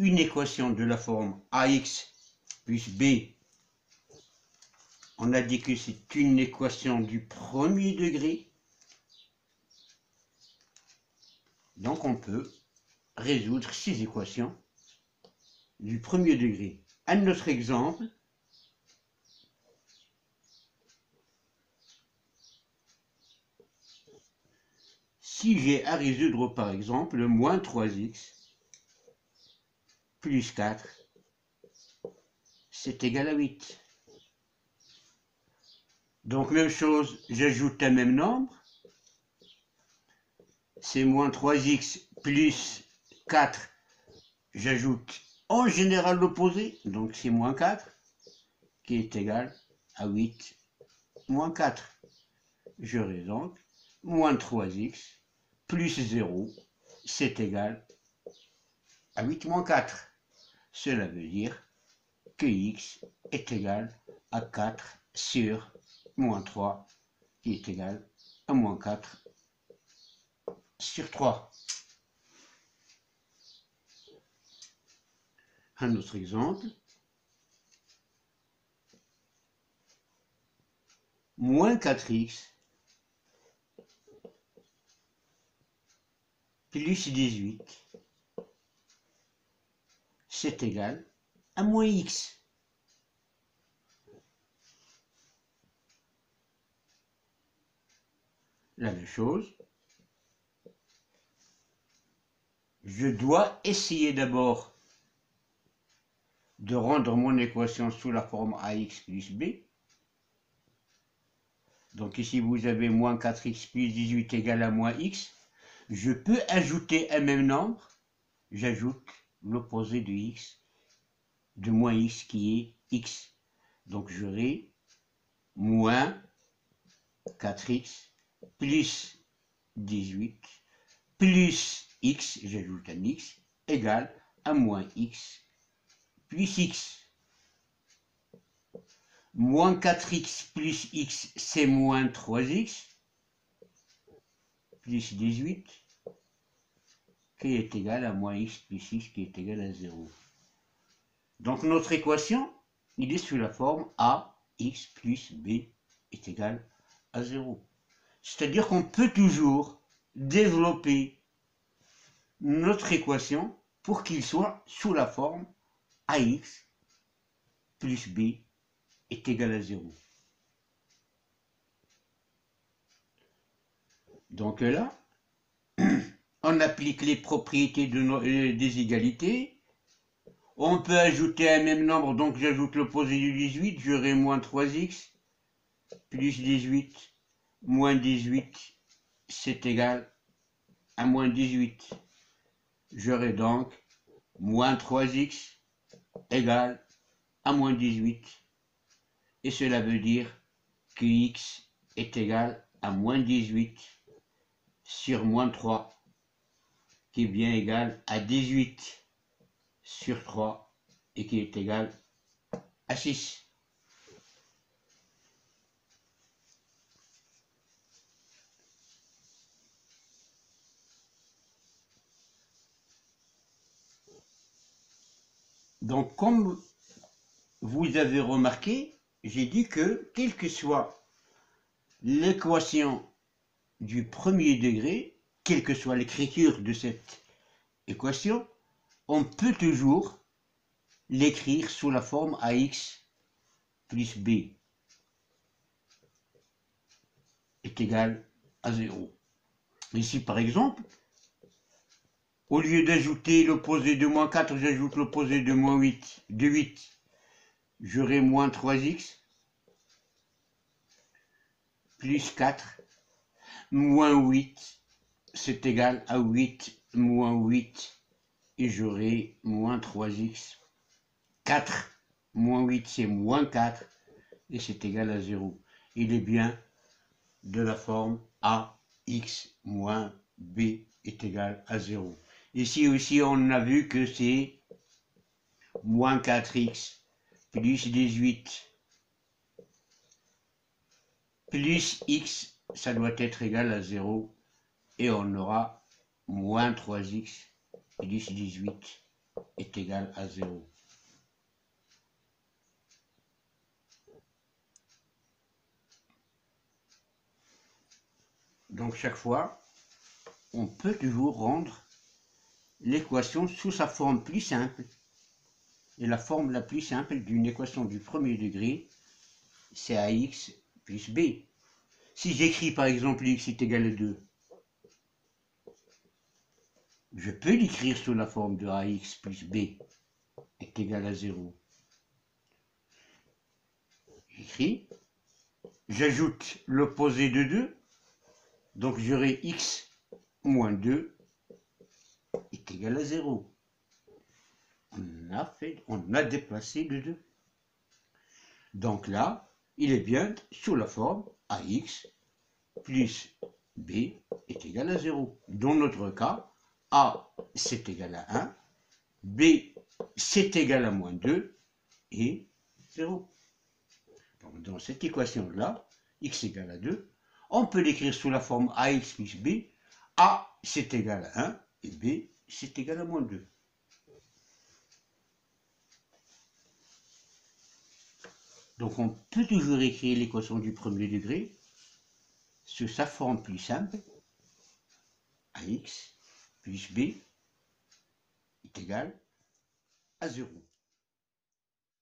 une équation de la forme ax plus b. On a dit que c'est une équation du premier degré. Donc on peut résoudre ces équations du premier degré. Un autre exemple. Si j'ai à résoudre par exemple moins 3x plus 4, c'est égal à 8. Donc même chose, j'ajoute un même nombre. C'est moins 3x plus 4. J'ajoute en général l'opposé, donc c'est moins 4, qui est égal à 8 moins 4. J'aurai donc moins 3x plus 0, c'est égal à 8 moins 4. Cela veut dire que x est égal à 4 sur moins 3, qui est égal à moins 4 sur 3. Un autre exemple. Moins 4x plus 18, c'est égal à moins x. La même chose. Je dois essayer d'abord de rendre mon équation sous la forme ax plus b. Donc ici vous avez moins 4x plus 18 égale à moins x. Je peux ajouter un même nombre. J'ajoute l'opposé de x, de moins x qui est x. Donc j'aurai moins 4x plus 18 plus x, j'ajoute un x, égale à moins x plus x. Moins 4x plus x, c'est moins 3x, plus 18, qui est égal à moins x plus x, qui est égal à 0. Donc notre équation, il est sous la forme a, x plus b est égal à 0. C'est-à-dire qu'on peut toujours développer notre équation pour qu'il soit sous la forme ax plus b est égal à 0. Donc là, on applique les propriétés des égalités. On peut ajouter un même nombre, donc j'ajoute l'opposé du 18, j'aurai moins 3x plus 18 moins 18, c'est égal à moins 18. J'aurai donc moins 3x égale à moins 18. Et cela veut dire que x est égal à moins 18 sur moins 3, qui est bien égal à 18 sur 3 et qui est égal à 6. Donc comme vous avez remarqué, j'ai dit que quelle que soit l'équation du premier degré, quelle que soit l'écriture de cette équation, on peut toujours l'écrire sous la forme ax plus b est égal à 0. Ici par exemple, au lieu d'ajouter l'opposé de moins 4, j'ajoute l'opposé de moins 8, de 8. J'aurai moins 3x plus 4 moins 8, c'est égal à 8 moins 8, et j'aurai moins 3x. 4 moins 8, c'est moins 4, et c'est égal à 0. Il est bien de la forme ax moins b est égal à 0. Ici aussi, on a vu que c'est moins 4x plus 18 plus x, ça doit être égal à 0, et on aura moins 3x plus 18 est égal à 0. Donc chaque fois, on peut toujours rendre l'équation sous sa forme plus simple. Et la forme la plus simple d'une équation du premier degré, c'est ax plus b. Si j'écris par exemple x est égal à 2, je peux l'écrire sous la forme de ax plus b est égal à 0. J'écris, j'ajoute l'opposé de 2, donc j'aurai x moins 2 est égal à 0. On a déplacé le 2. Donc là, il est bien sous la forme ax plus b est égal à 0. Dans notre cas, a c'est égal à 1, b c'est égal à moins 2 et 0. Donc dans cette équation-là, x égale à 2, on peut l'écrire sous la forme ax plus b, a c'est égal à 1 et b c'est égal à moins 2. Donc on peut toujours écrire l'équation du premier degré sous sa forme plus simple, ax plus b est égal à 0.